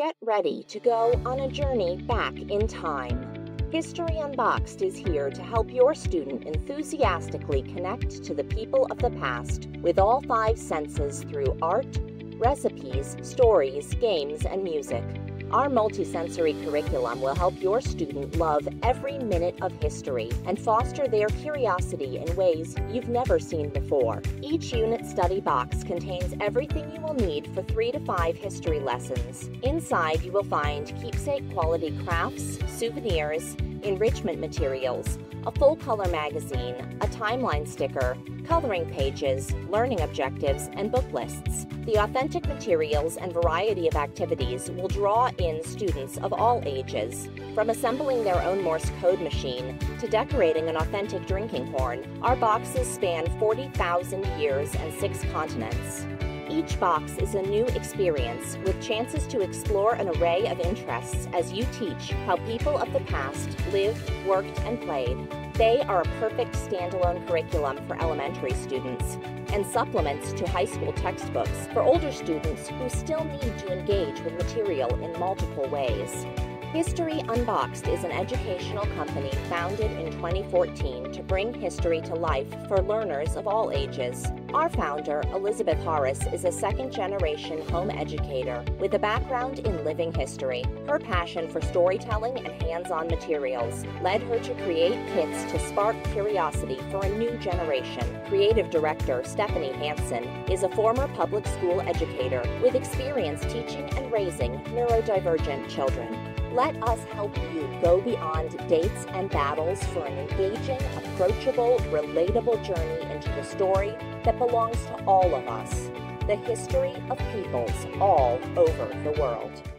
Get ready to go on a journey back in time. History Unboxed is here to help your student enthusiastically connect to the people of the past with all five senses through art, recipes, stories, games, and music. Our multisensory curriculum will help your student love every minute of history and foster their curiosity in ways you've never seen before. Each unit study box contains everything you will need for 3 to 5 history lessons. Inside, you will find keepsake quality crafts, souvenirs, enrichment materials, a full-color magazine, a timeline sticker, coloring pages, learning objectives, and book lists. The authentic materials and variety of activities will draw in students of all ages. From assembling their own Morse code machine to decorating an authentic drinking horn, our boxes span 40,000 years and 6 continents. Each box is a new experience with chances to explore an array of interests as you teach how people of the past lived, worked, and played. They are a perfect standalone curriculum for elementary students and supplements to high school textbooks for older students who still need to engage with material in multiple ways. History Unboxed is an educational company founded in 2014 to bring history to life for learners of all ages. Our founder, Elizabeth Horace, is a second-generation home educator with a background in living history. Her passion for storytelling and hands-on materials led her to create kits to spark curiosity for a new generation. Creative director Stephanie Hansen is a former public school educator with experience teaching and raising neurodivergent children. Let us help you go beyond dates and battles for an engaging, approachable, relatable journey into the story that belongs to all of us, the history of peoples all over the world.